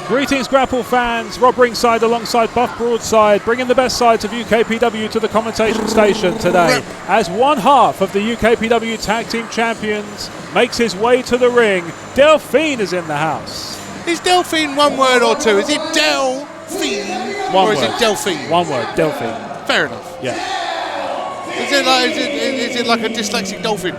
Greetings, Grapple fans. Rob Ringside alongside Buff Broadside, bringing the best sides of UKPW to the commentation station today, as one half of the UKPW Tag Team Champions makes his way to the ring. Delphine is in the house. Is Delphine one word or two? Is it Delphine or is it Delphine? One word, Delphine. Fair enough. Yeah. Is it like a dyslexic dolphin?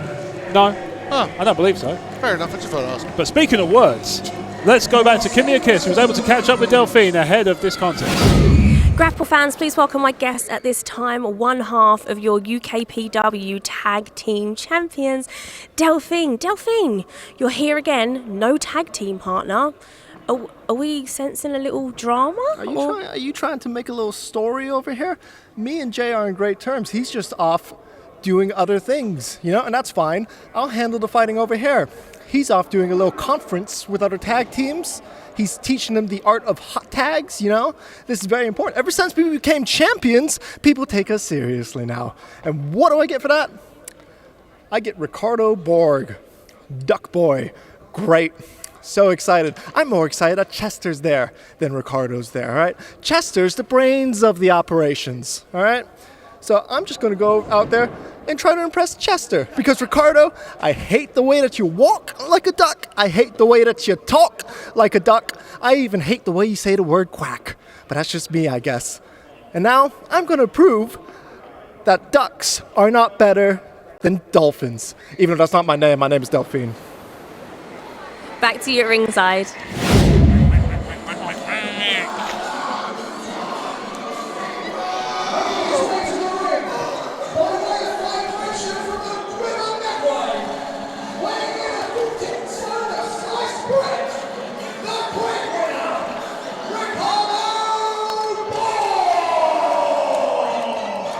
No. Oh. I don't believe so. Fair enough, I just thought I'd ask. But speaking of words, let's go back to Kimia Kiss, who was able to catch up with Delphine ahead of this contest. Grapple fans, please welcome my guest at this time, one half of your UKPW Tag Team Champions, Delphine. Delphine, you're here again, no tag team partner. Are we sensing a little drama? Are you trying to make a little story over here? Me and Jay are in great terms. He's just off doing other things, and that's fine. I'll handle the fighting over here. He's off doing a little conference with other tag teams. He's teaching them the art of hot tags, This is very important. Ever since we became champions, people take us seriously now. And what do I get for that? I get Ricado Borg, Duck Boy. Great. So excited. I'm more excited that Chester's there than Ricardo's there, all right? Chester's the brains of the operations, all right? So I'm just going to go out there and try to impress Chester. Because, Ricado, I hate the way that you walk like a duck. I hate the way that you talk like a duck. I even hate the way you say the word quack. But that's just me, I guess. And now I'm going to prove that ducks are not better than dolphins. Even though that's not my name. My name is Delphine. Back to you at ringside.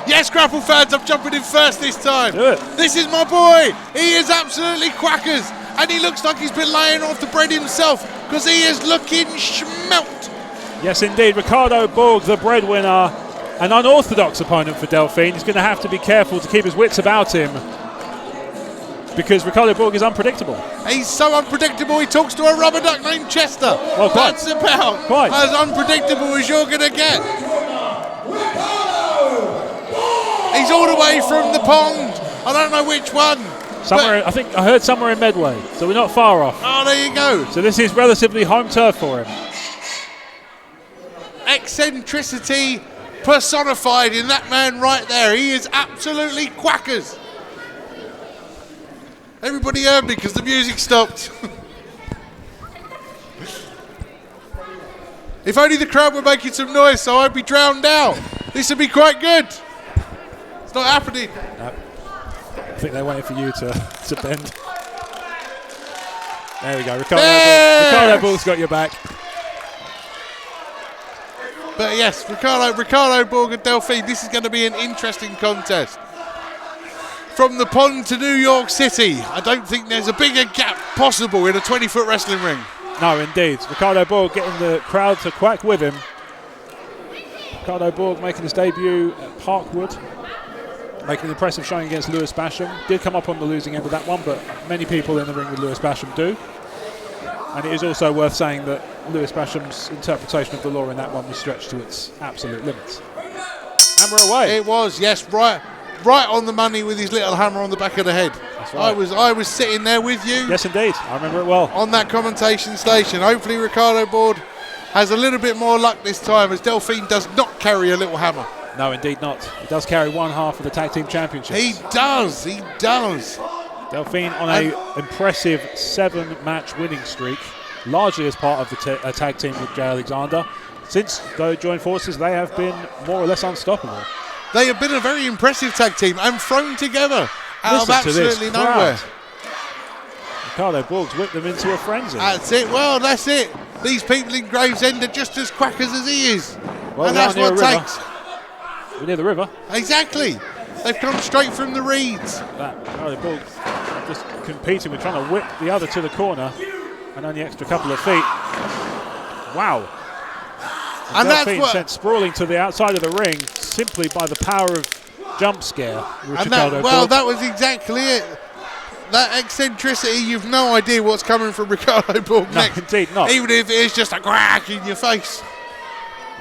Yes, Grapple fans, I'm jumping in first this time. Do it. This is my boy. He is absolutely quackers. And he looks like he's been laying off the bread himself because he is looking schmelt. Yes, indeed. Ricado Borg, the breadwinner, an unorthodox opponent for Delphine. He's going to have to be careful to keep his wits about him because Ricado Borg is unpredictable. He's so unpredictable, he talks to a rubber duck named Chester. Well, quite. That's about as unpredictable as you're going to get. He's all the way from the pond. I don't know which one. I think I heard somewhere in Medway, so we're not far off. Oh, there you go. So this is relatively home turf for him. Eccentricity personified in that man right there. He is absolutely quackers. Everybody heard me because the music stopped. If only the crowd were making some noise so I'd be drowned out. This would be quite good. It's not happening. No. I think they're waiting for you to bend. There we go. Ricado Borg's got your back. But yes, Ricado Borg and Delphine, this is going to be an interesting contest. From the pond to New York City, I don't think there's a bigger gap possible in a 20-foot wrestling ring. No, indeed. Ricado Borg getting the crowd to quack with him. Ricado Borg making his debut at Parkwood. Making an impressive showing against Lewis Basham. Did come up on the losing end of that one, but many people in the ring with Lewis Basham do. And it is also worth saying that Lewis Basham's interpretation of the law in that one was stretched to its absolute limits. Hammer away. It was, yes, right on the money with his little hammer on the back of the head. That's right. I was sitting there with you. Yes, indeed. I remember it well. On that commentation station. Hopefully Ricado Borg has a little bit more luck this time, as Delphine does not carry a little hammer. No, indeed not. He does carry one half of the Tag Team Championships. He does. Delphine on an impressive 7-match winning streak, largely as part of the tag team with Jay Alexander. Since they joined forces, they have been more or less unstoppable. They have been a very impressive tag team and thrown together out of absolutely nowhere. Ricado Borg's whipped them into a frenzy. That's it. Well, that's it. These people in Gravesend are just as quackers as he is. Well, and that's what it takes. We're near the river. Exactly. They've come straight from the reeds. Ricado Borg just competing with trying to whip the other to the corner, and on the extra couple of feet. Wow. And Delphine that's sent sprawling to the outside of the ring simply by the power of jump scare. That was exactly it. That eccentricity, you've no idea what's coming from Ricado Borg No, next. indeed not. Even if it is just a crack in your face.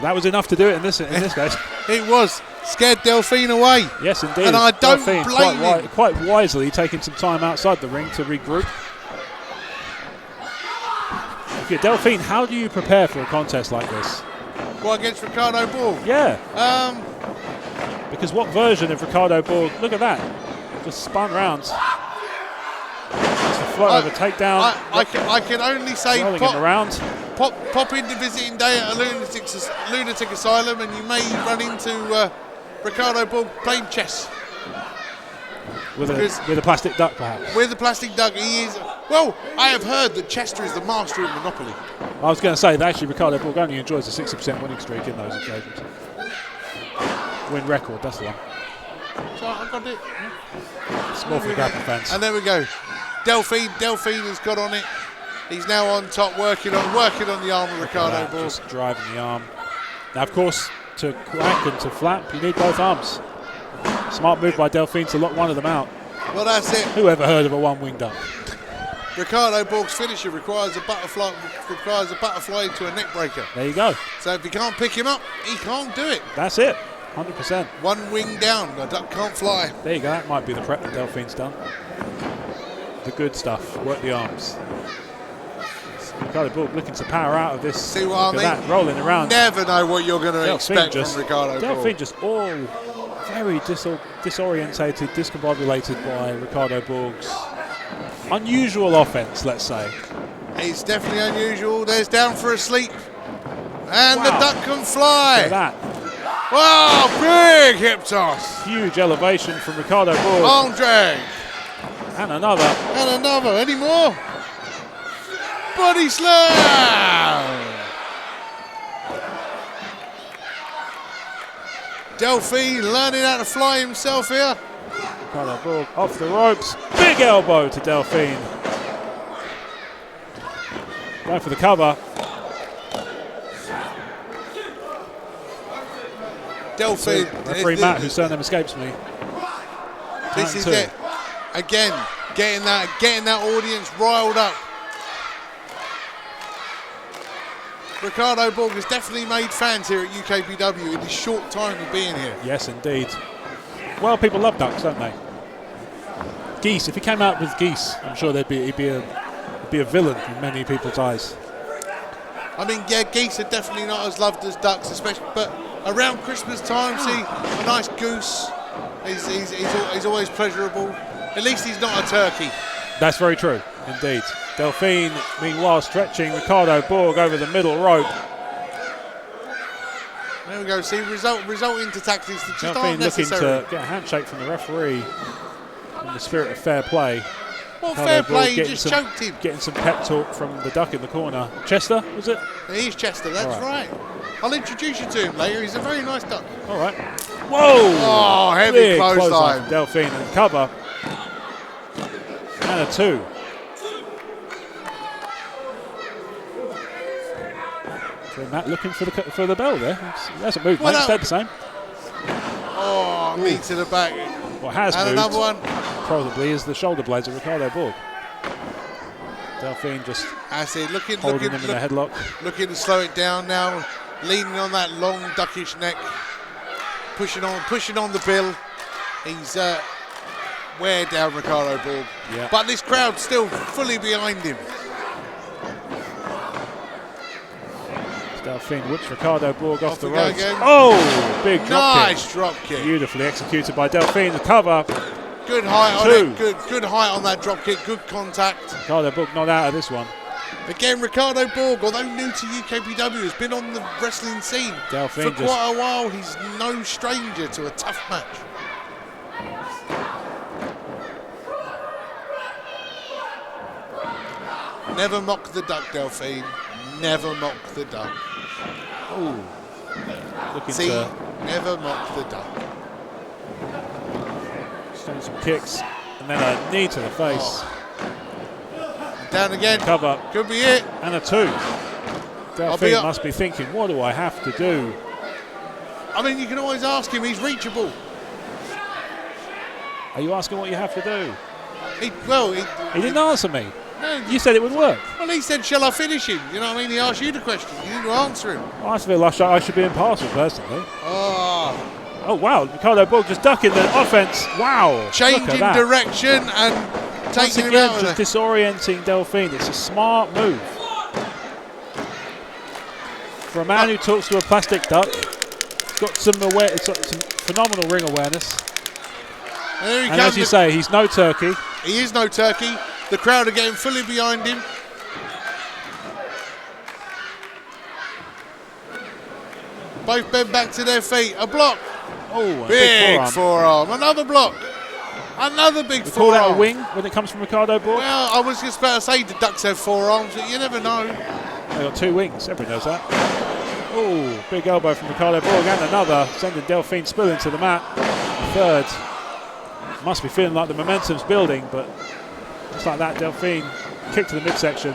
That was enough to do it in this case. It was. Scared Delphine away. Yes, indeed. And I don't Delphine blame him. quite wisely taking some time outside the ring to regroup. Okay, Delphine, how do you prepare for a contest like this? Well, against Ricado Borg. Yeah. Because what version of Ricado Borg? Look at that. Just spun round. Just a float over takedown. I can only say rolling him around. Pop into visiting day at a lunatic asylum, and you may run into Ricado Borg playing chess. With a plastic duck, perhaps. With a plastic duck, he is. Well, I have heard that Chester is the master of Monopoly. I was going to say that actually Ricado Borg only enjoys a 60% winning streak in those occasions. Win record, that's the one. So I've got it. Small for grappling fans. And there we go. Delphine has got on it. He's now on top, working on the arm of Ricado Borg. Just driving the arm. Now, of course, to crack and to flap, you need both arms. Smart move by Delphine to lock one of them out. Well, that's it. Who ever heard of a one-wing duck? Ricado Borg's finisher requires a butterfly into a neck breaker. There you go. So if you can't pick him up, he can't do it. That's it. 100%. One wing down, the duck can't fly. There you go. That might be the prep that Delphine's done. The good stuff. Work the arms. Ricado Borg looking to power out of this. See what I mean? That, rolling around. Never know what you're going to expect from Ricado Borg. Delphine just all very disorientated, discombobulated by Ricado Borg's unusual offense, let's say. It's definitely unusual. There's down for a sleep. And the duck can fly. Look at that. Wow, big hip toss. Huge elevation from Ricado Borg. Arm drag. And another. And another. Any more? Body slam. Delphine learning how to fly himself here. Ricado Borg off the ropes. Big elbow to Delphine. Going for the cover. Delphine. Referee Matt, whose surname escapes me. This is it. Again, getting that audience riled up. Ricado Borg has definitely made fans here at UKPW in his short time of being here. Yes, indeed. Well, people love ducks, don't they? Geese. If he came out with geese, I'm sure he'd be a villain in many people's eyes. I mean, yeah, geese are definitely not as loved as ducks, especially. But around Christmas time, see a nice goose. He's always pleasurable. At least he's not a turkey. That's very true, indeed. Delphine, meanwhile, stretching Ricado Borg over the middle rope. There we go. See, resulting to tactics that just Delphine aren't looking necessary. to get a handshake from the referee in the spirit of fair play. Well, Ricado fair Borg play, he getting just some- choked him. Getting some pep talk from the duck in the corner. Chester, was it? He's Chester, that's All right. I'll introduce you to him later. He's a very nice duck. All right. Whoa! Oh, heavy Big clothesline. from Delphine and cover. And a 2. So Matt looking for the bell there. He hasn't moved, Well, mate. Stayed the same. Oh, knee to the back. What has And moved another one. probably is the shoulder blades of Ricado Borg. Delphine just I see, looking holding him in a headlock. looking to slow it down now, leaning on that long duckish neck, pushing on the bill. He's wear down Ricado Borg. Yeah. But this crowd's still fully behind him. Delphine whips Ricado Borg off the we go ropes. again. Oh, big drop Nice kick. drop kick. Beautifully executed by Delphine. The cover. Good height on 2. it. Good height on that drop kick. Good contact. Ricado Borg not out of this one. Again, Ricado Borg, although new to UKPW, has been on the wrestling scene Delphine for just- quite a while. He's no stranger to a tough match. Never mock the duck, Delphine. Never mock the duck. Ooh. Looking See, to never mock the duck. stand some kicks. And then a knee to the face. Down again. Cover. Could be it. And a 2. Delphine up. must be thinking, what do I have to do? I mean, you can always ask him. He's reachable. Are you asking what you have to do? He He didn't answer me. no, You said it would work. well, he said, shall I finish him? You know what I mean? He asked you the question. You didn't answer him. I feel like I should be impartial, personally. Oh, Oh, wow. Ricado Borg just ducking the offense. Wow. Look at changing that. direction and Once taking him again, out of just there. disorienting Delphine. It's a smart move. For a man who talks to a plastic duck, he's got some phenomenal ring awareness. And there he And comes. as you say, he's no turkey. He is no turkey. The crowd are getting fully behind him. Both bend back to their feet. A block. Oh, a Big big forearm. forearm. Another block. Another big We call forearm. that a wing when it comes from Ricado Borg. Well, I was just about to say the ducks have forearms, but you never know. They've got two wings. Everyone knows that. Oh, big elbow from Ricado Borg and another, sending Delphine spilling to the mat. The third. Must be feeling like the momentum's building, but just like that, Delphine kick to the midsection.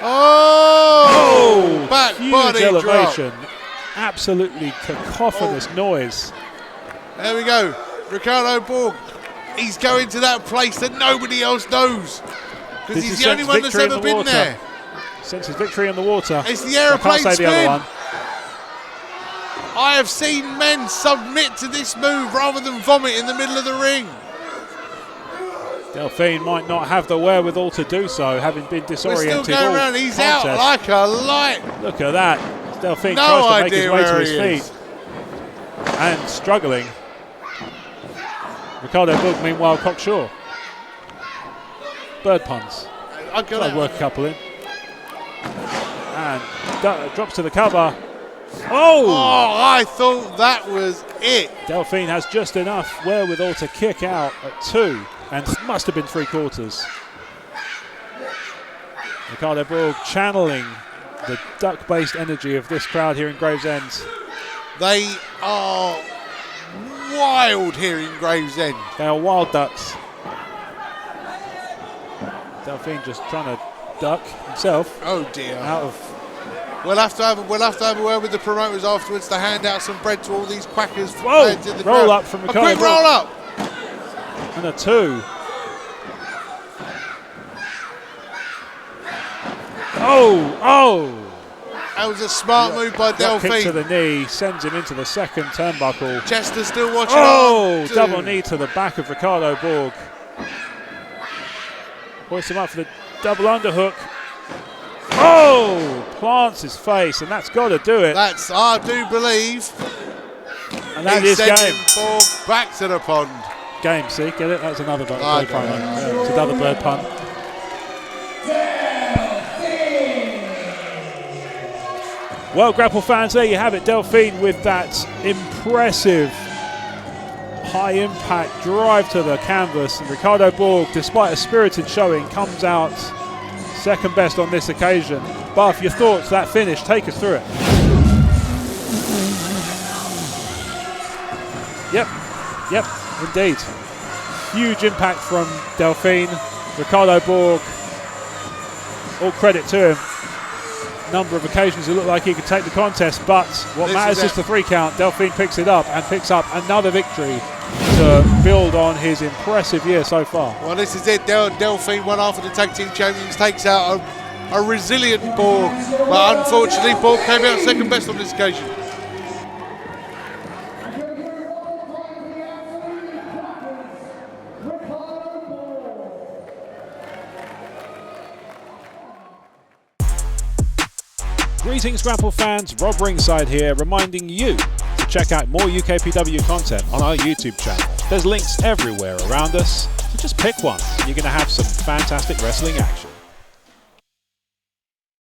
Oh! Back Huge body elevation. drop. Absolutely cacophonous noise. There we go. Ricado Borg. He's going to that place that nobody else knows. Because Did you he's the only sense one that's victory in ever the been water? there. Senses victory in the water. It's the I aeroplane can't say the other spin. one. I have seen men submit to this move rather than vomit in the middle of the ring. Delphine might not have the wherewithal to do so, having been We're disoriented. still going all around. He's contest. out like a light. Look at that. Delphine No tries to make his idea way to where his he feet. is. And struggling. Ricado Borg, meanwhile, cocksure. Bird puns. I got I'd it. work a couple in. And drops to the cover. Oh! Oh, I thought that was it. Delphine has just enough wherewithal to kick out at 2, and must have been 3/4. Ricado Borg channeling the duck-based energy of this crowd here in Gravesend. They are wild here in Gravesend. They are wild ducks. Delphine just trying to duck himself Oh dear. out of. We'll have to have a word with the promoters afterwards to hand out some bread to all these quackers. Whoa! fans in the Roll crowd. up from A Ricado quick Borg. roll up. And a 2. Oh! That was a smart move by Drop kick to Delphine. the knee, sends him into the second turnbuckle. Chester still watching Oh! on. Double knee to the back of Ricado Borg. Hoists him up for the double underhook. Oh! Plants his face, and that's got to do it. That's, I do believe, And that he's is game. sending Borg back to the pond. Game, see? Get it? That's another bird I pun. got it. Yeah, it's another bird pun. Well, Grapple fans, there you have it. Delphine with that impressive high-impact drive to the canvas. And Ricado Borg, despite a spirited showing, comes out second best on this occasion. Buff, your thoughts, that finish, take us through it. Yep, indeed. Huge impact from Delphine. Ricado Borg, all credit to him. Number of occasions it looked like he could take the contest, but what This matters is is the 3 count. Delphine picks it up and picks up another victory to build on his impressive year so far. Well, this is it. Delphine, one half of the tag team champions, takes out a resilient Borg, but unfortunately Borg came out second best on this occasion. Greetings, Grapple fans. Rob Ringside here, reminding you to check out more UKPW content on our YouTube channel. There's links everywhere around us, so just pick one. You're going to have some fantastic wrestling action.